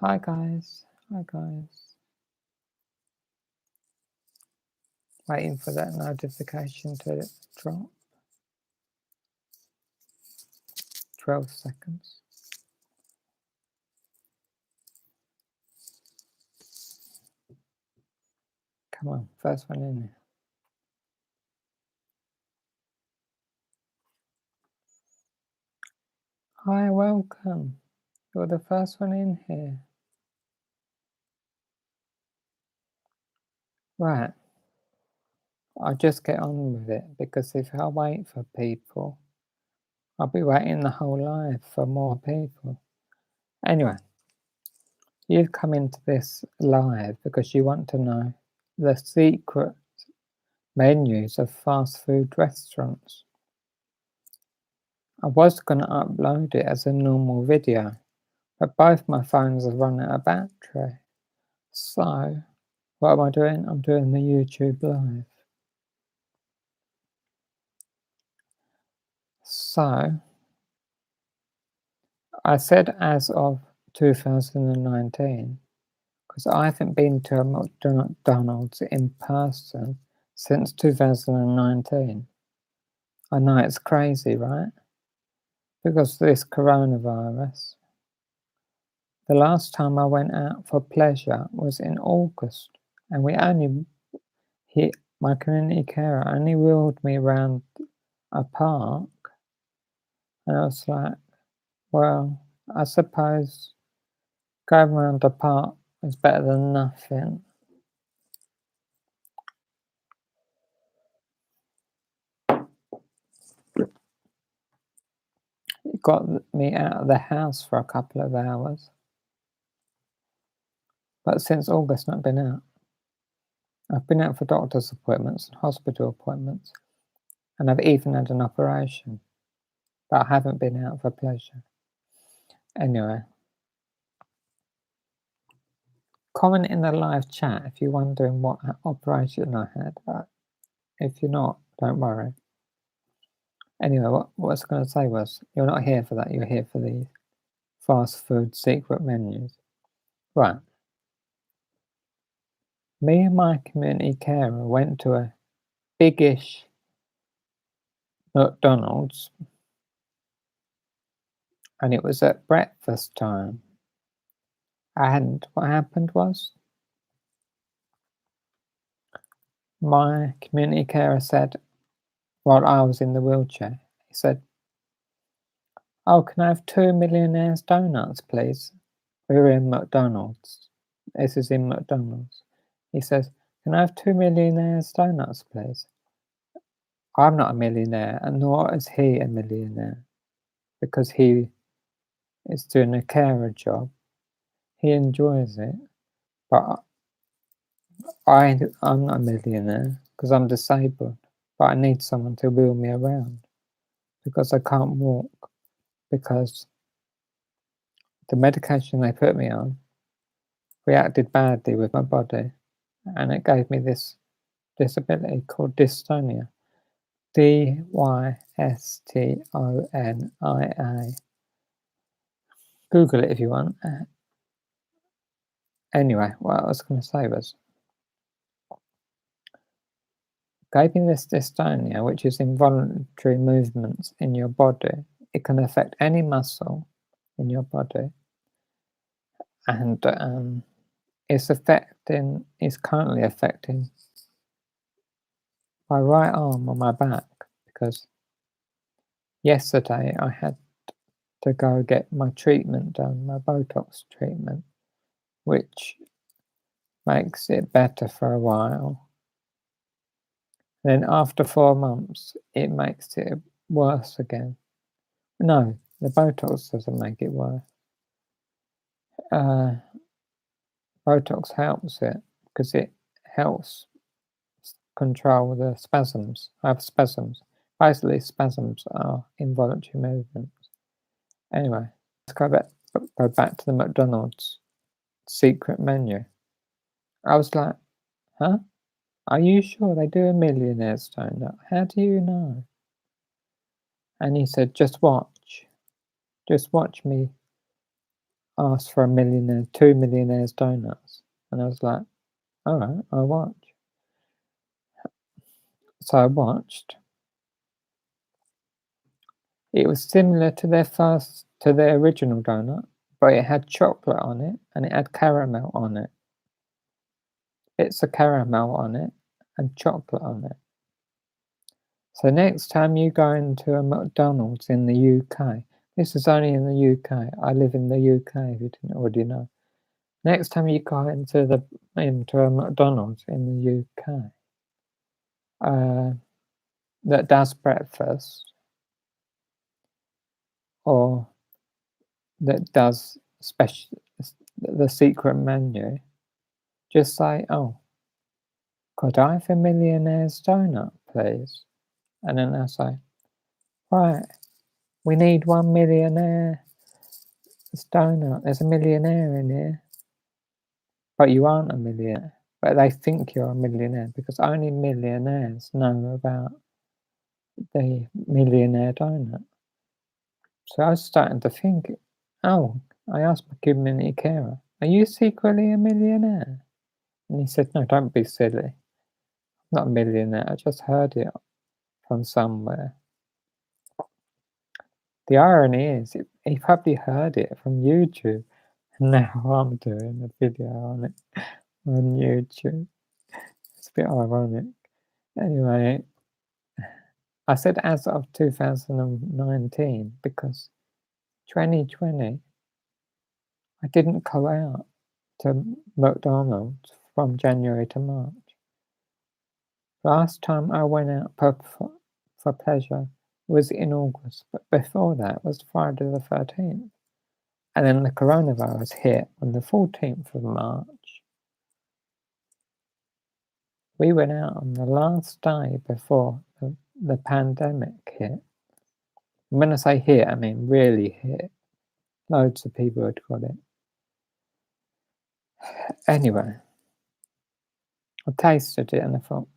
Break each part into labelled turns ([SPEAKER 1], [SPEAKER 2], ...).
[SPEAKER 1] Hi guys, hi guys. Waiting for that notification to drop. 12 seconds. Come on, first one in there. Hi, welcome. You're the first one in here. Right. I'll just get on with it because if I wait for people, I'll be waiting the whole life for more people. Anyway, you've come into this live because you want to know the secret menus of fast food restaurants. I was going to upload it as a normal video, but both my phones have run out of battery. So, what am I doing? I'm doing the YouTube live. So, I said as of 2019, because I haven't been to a McDonald's in person since 2019. I know it's crazy, right? Because of this coronavirus. The last time I went out for pleasure was in August, and my community carer only wheeled me around a park, and I was like, well, I suppose going around the park is better than nothing. It got me out of the house for a couple of hours, but since August not been out. I've been out for doctor's appointments and hospital appointments, and I've even had an operation, but I haven't been out for pleasure. Anyway, comment in the live chat if you're wondering what operation I had. If you're not, don't worry. Anyway, what I was going to say was, you're not here for that, you're here for the fast food secret menus. Right. Me and my community carer went to a biggish McDonald's, and it was at breakfast time. And what happened was, my community carer said, while I was in the wheelchair, he said, "Oh, can I have 2 Millionaires Donuts, please?" We were in McDonald's. This is in McDonald's. He says, "Can I have 2 Millionaires Donuts, please?" I'm not a millionaire, and nor is he a millionaire, because he is doing a carer job. He enjoys it, but I'm not a millionaire because I'm disabled, but I need someone to wheel me around because I can't walk, because the medication they put me on reacted badly with my body, and it gave me this disability called dystonia. Dystonia. Google it if you want. Anyway, what I was going to say was, gave me this dystonia, which is involuntary movements in your body. It can affect any muscle in your body, and it's currently affecting my right arm on my back, because yesterday I had to go get my treatment done, my Botox treatment, which makes it better for a while. Then after 4 months, it makes it worse again. No, the Botox doesn't make it worse. Botox helps it because it helps control the spasms. I have spasms. Basically, spasms are involuntary movements. Anyway, let's go back to the McDonald's secret menu. I was like, huh? Are you sure they do a Millionaires Diner? How do you know? And he said, just watch me asked for 2 Millionaires donuts. And I was like, all right, I'll watch. So I watched. It was similar to their original donut, but it had chocolate on it and it had caramel on it. Bits of caramel on it and chocolate on it. So next time you go into a McDonald's in the UK, this is only in the UK. I live in the UK, if you didn't already know. Next time you go into a McDonald's in the UK that does breakfast or that does the secret menu, just say, "Oh, could I have a Millionaire's donut, please?" And then they'll say, "Right, we need 1 millionaire's donut. There's a millionaire in here." But you aren't a millionaire. But they think you're a millionaire because only millionaires know about the millionaire donut. So I was starting to think, oh, I asked my community carer, "Are you secretly a millionaire?" And he said, "No, don't be silly. I'm not a millionaire. I just heard it from somewhere." The irony is, he probably heard it from YouTube, and now I'm doing a video on it on YouTube. It's a bit ironic. Anyway, I said as of 2019 because 2020, I didn't go out to McDonald's from January to March. Last time I went out for pleasure was in August, but before that was Friday the 13th. And then the coronavirus hit on the 14th of March. We went out on the last day before the pandemic hit. And when I say hit, I mean really hit. Loads of people had got it. Anyway, I tasted it and I thought,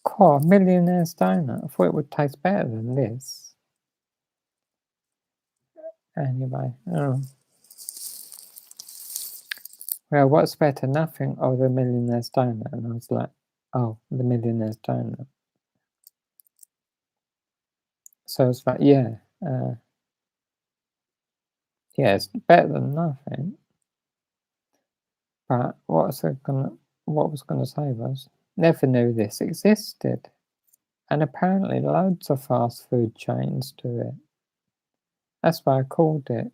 [SPEAKER 1] cool, Millionaire's donut. I thought it would taste better than this. Anyway, well, what's better? Nothing or the Millionaire's donut? And I was like, oh, the Millionaire's donut. So I was like, yeah, it's better than nothing. But what was gonna say was, never knew this existed, and apparently loads of fast food chains do it. That's why I called it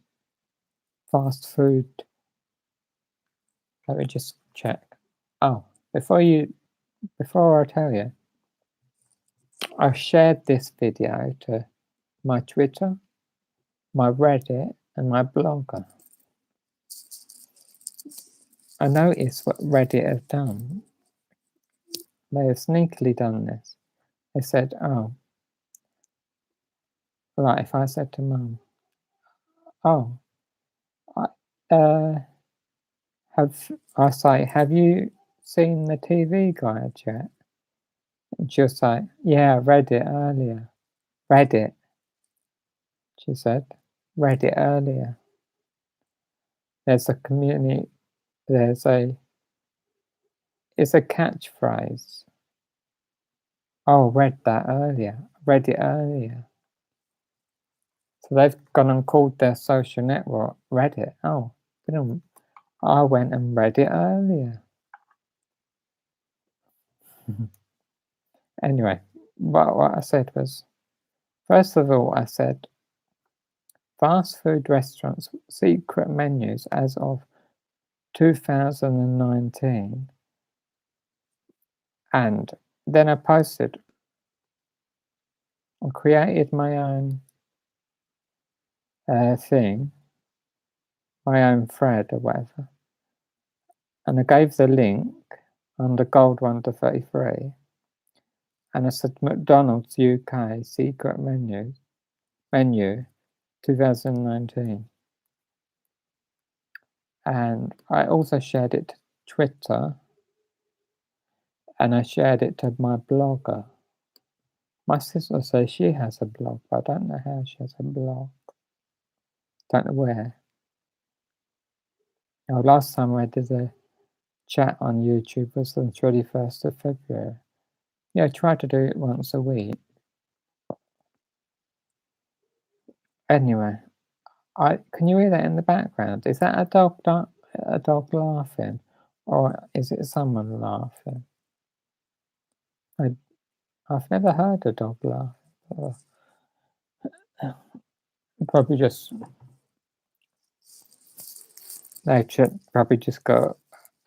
[SPEAKER 1] fast food. Let me just check. Oh, before I tell you, I shared this video to my Twitter, my Reddit, and my Blogger. I noticed what Reddit have done. They have sneakily done this. They said, oh, like if I said to Mum, oh, have you seen the TV guide yet? And she'll say, yeah, I read it earlier. Read it, she said. Read it earlier. There's a community, it's a catchphrase. Oh, read that earlier. Read it earlier. So they've gone and called their social network Reddit. Oh, I went and read it earlier. Anyway, what I said was, first of all, I said, fast food restaurants' secret menus as of 2019. And then I posted and created my own thing, my own thread or whatever. And I gave the link under Gold 1 to 33. And I said McDonald's UK secret menu 2019. And I also shared it to Twitter, and I shared it to my blogger. My sister says she has a blog, but I don't know how she has a blog. Don't know where. Oh, last time I did a chat on YouTube was the 21st of February. Yeah, try to do it once a week. Anyway, can you hear that in the background? Is that a dog laughing, or is it someone laughing? I've never heard a dog laugh. Probably just they probably just got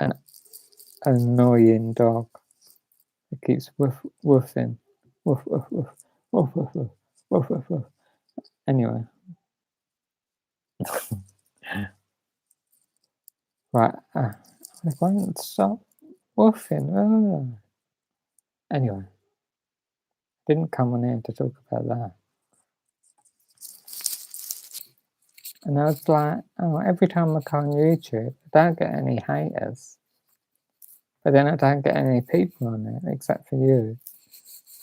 [SPEAKER 1] an annoying dog. It keeps woofing, woof woof woof woof woof woof woof woof woof. Anyway, right. They won't stop woofing. Oh. Anyway, didn't come on here to talk about that. And I was like, oh, every time I go on YouTube, I don't get any haters. But then I don't get any people on it, except for you.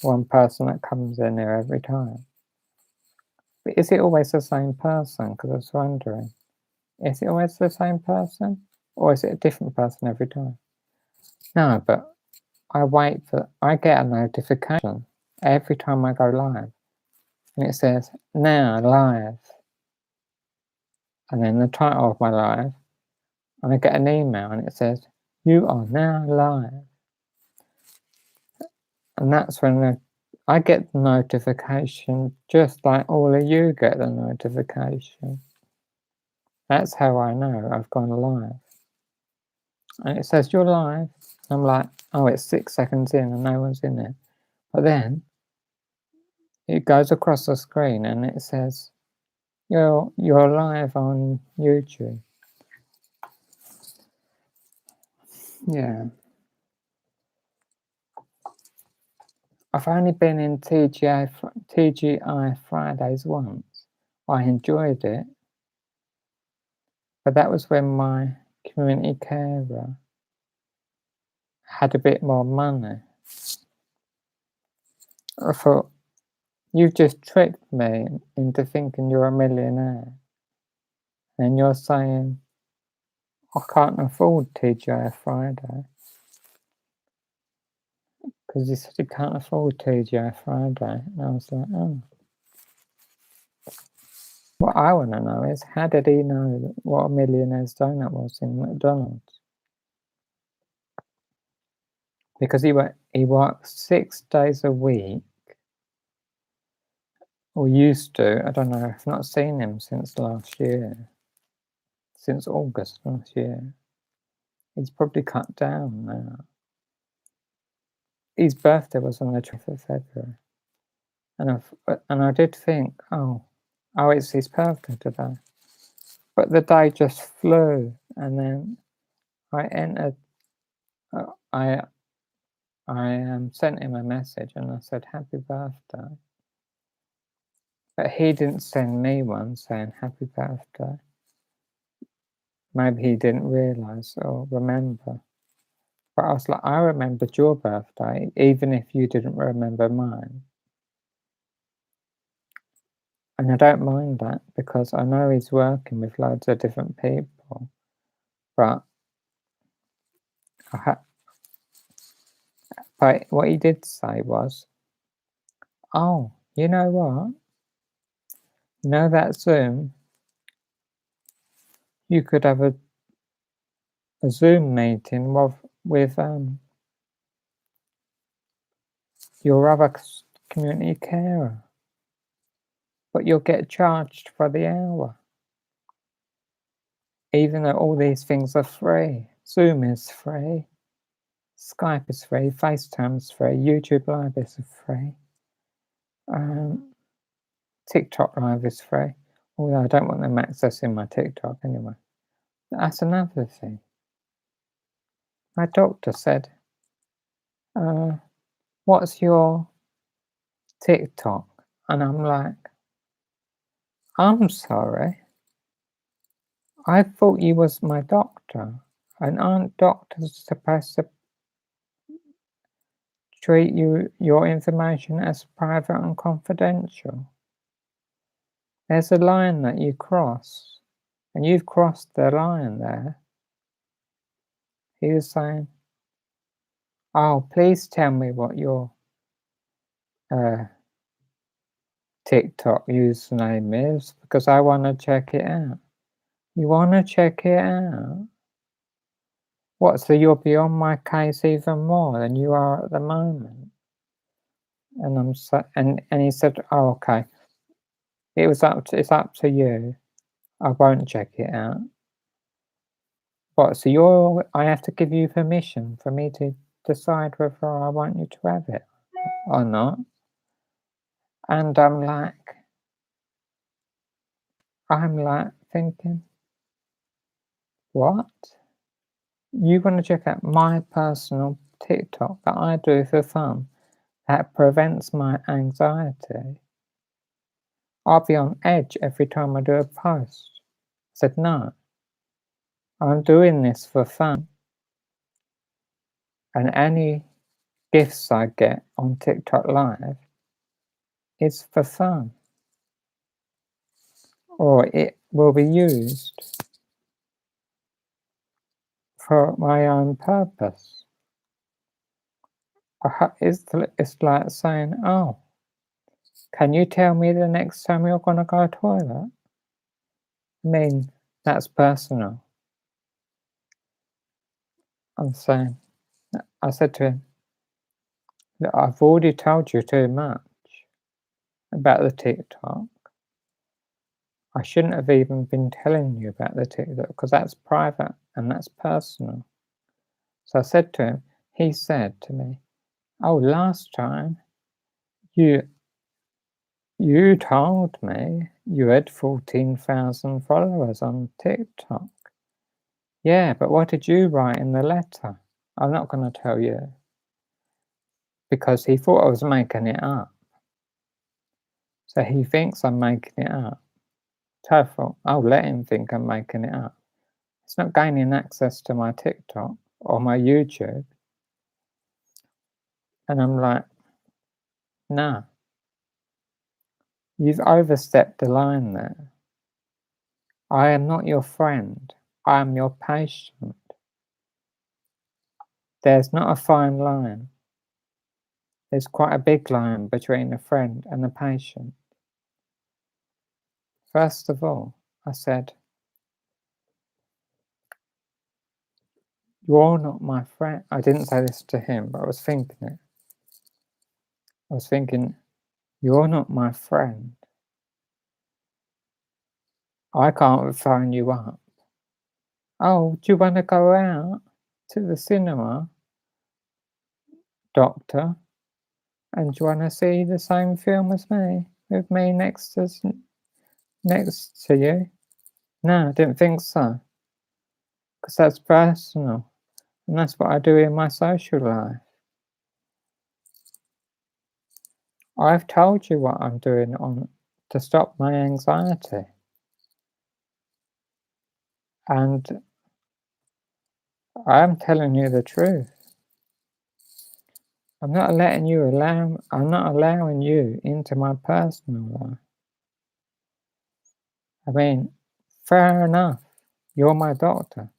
[SPEAKER 1] One person that comes in there every time. But is it always the same person? Because I was wondering. Is it always the same person? Or is it a different person every time? No, but I get a notification every time I go live. And it says, now live. And then the title of my live. And I get an email and it says, you are now live. And that's when I get the notification, just like all of you get the notification. That's how I know I've gone live. And it says, you're live. I'm like, oh, it's 6 seconds in and no one's in it. But then it goes across the screen and it says, you're live on YouTube. Yeah. I've only been in TGI Fridays once. I enjoyed it. But that was when my community carer had a bit more money. I thought, you've just tricked me into thinking you're a millionaire. And you're saying, I can't afford TGI Friday. Because you said you can't afford TGI Friday. And I was like, oh. What I want to know is, how did he know what a Millionaires Diner was in McDonald's? Because he works 6 days a week, or used to. I don't know. I've not seen him since last year. Since August last year. He's probably cut down now. His birthday was on the 20th of February. And I did think, oh, it's his birthday today. But the day just flew, and then I entered. I sent him a message and I said, happy birthday. But he didn't send me one saying happy birthday. Maybe he didn't realise or remember. But I was like, I remembered your birthday, even if you didn't remember mine. And I don't mind that, because I know he's working with loads of different people. But what he did say was, oh, you know what? You know that Zoom? You could have a Zoom meeting with your other community carer, but you'll get charged for the hour. Even though all these things are free. Zoom is free. Skype is free. FaceTime is free. YouTube Live is free. TikTok Live is free. Although I don't want them accessing my TikTok anyway. That's another thing. My doctor said, what's your TikTok? And I'm like, I'm sorry. I thought you was my doctor. And aren't doctors supposed to treat your information as private and confidential? There's a line that you cross, and you've crossed the line there. He was saying, oh, please tell me what your TikTok username is, because I want to check it out. You want to check it out? What, so you're beyond my case even more than you are at the moment? And and he said, oh, okay. It's up to you. I won't check it out. What, so I have to give you permission for me to decide whether I want you to have it or not? And I'm like thinking, what? You want to check out my personal TikTok that I do for fun that prevents my anxiety? I'll be on edge every time I do a post. I said, no, I'm doing this for fun. And any gifts I get on TikTok Live is for fun. Or it will be used for my own purpose. It's like saying, oh, can you tell me the next time you're going to go to the toilet? I mean, that's personal. I said to him, look, I've already told you too much about the TikTok. I shouldn't have even been telling you about the TikTok because that's private and that's personal. So I said to him, he said to me, oh, last time you told me you had 14,000 followers on TikTok. Yeah, but what did you write in the letter? I'm not going to tell you. Because he thought I was making it up. So he thinks I'm making it up. So I thought, I'll let him think I'm making it up. It's not gaining access to my TikTok or my YouTube. And I'm like, no. You've overstepped the line there. I am not your friend. I am your patient. There's not a fine line. There's quite a big line between a friend and a patient. First of all, I said, you're not my friend. I didn't say this to him, but I was thinking it. I was thinking, you're not my friend. I can't phone you up. Oh, do you want to go out to the cinema, doctor? And do you want to see the same film as me, with me next to you? No, I didn't think so. Because that's personal. And that's what I do in my social life. I've told you what I'm doing to stop my anxiety. And I'm telling you the truth. I'm not allowing you into my personal life. I mean, fair enough. You're my doctor.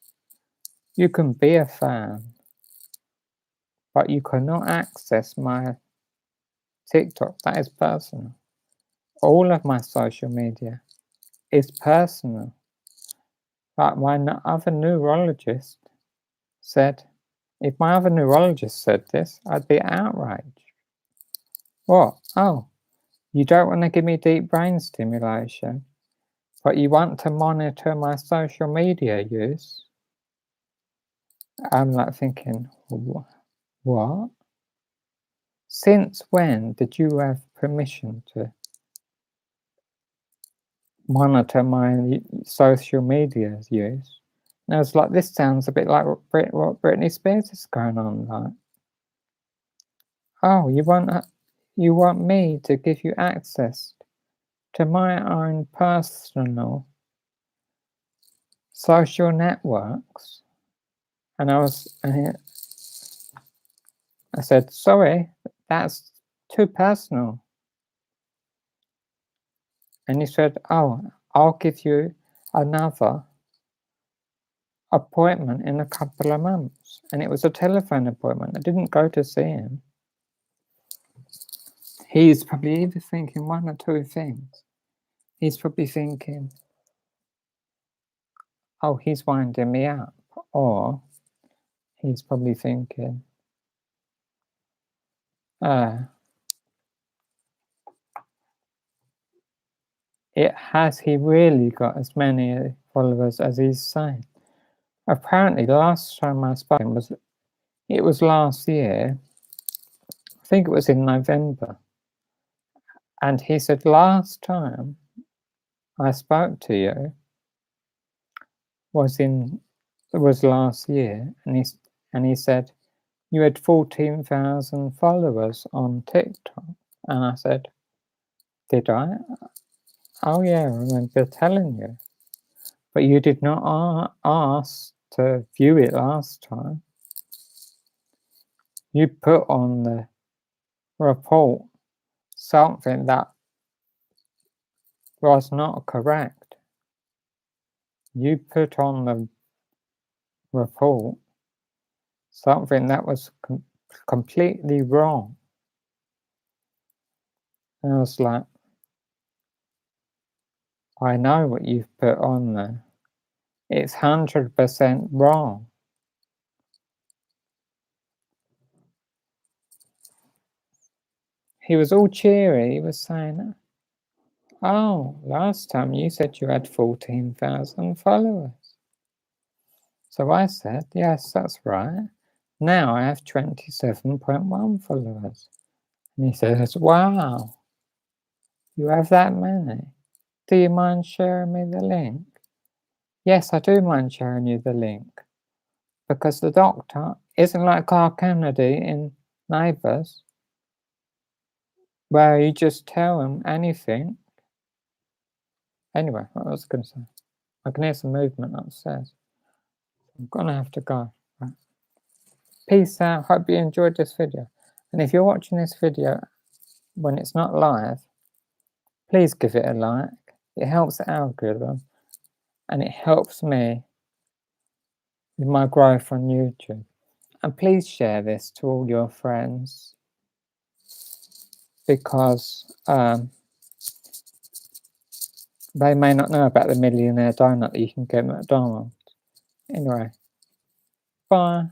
[SPEAKER 1] You can be a fan, but you cannot access my TikTok. That is personal. All of my social media is personal. Like my other neurologist said, if my other neurologist said this, I'd be outraged. What? Oh, you don't want to give me deep brain stimulation, but you want to monitor my social media use? I'm like thinking, what? Since when did you have permission to monitor my social media use? And I was like, this sounds a bit like what Britney Spears is going on like. Oh, you want me to give you access to my own personal social networks? And I said, sorry, that's too personal. And he said, oh, I'll give you another appointment in a couple of months. And it was a telephone appointment. I didn't go to see him. He's probably either thinking one or two things. He's probably thinking, oh, he's winding me up. Or he's probably thinking, has he really got as many followers as he's saying? Apparently, the last time I spoke to him was last year. I think it was in November. And he said, last time I spoke to you was last year, and he said you had 14,000 followers on TikTok. And I said, did I? Oh yeah, I remember telling you. But you did not ask to view it last time. You put on the report something that was not correct. You put on the report something that was completely wrong. And I was like, I know what you've put on there. It's 100% wrong. He was all cheery. He was saying, oh, last time you said you had 14,000 followers. So I said, yes, that's right. Now I have 27.1 followers. And he says, wow, you have that many. Do you mind sharing me the link? Yes, I do mind sharing you the link. Because the doctor isn't like Carl Kennedy in Neighbours, where you just tell him anything. Anyway, what was I going to say? I can hear some movement upstairs. I'm going to have to go. Right. Peace out. Hope you enjoyed this video. And if you're watching this video when it's not live, please give it a like. It helps the algorithm and it helps me with my growth on YouTube. And please share this to all your friends because they may not know about the Millionaire Diner that you can get at McDonald's. Anyway, bye.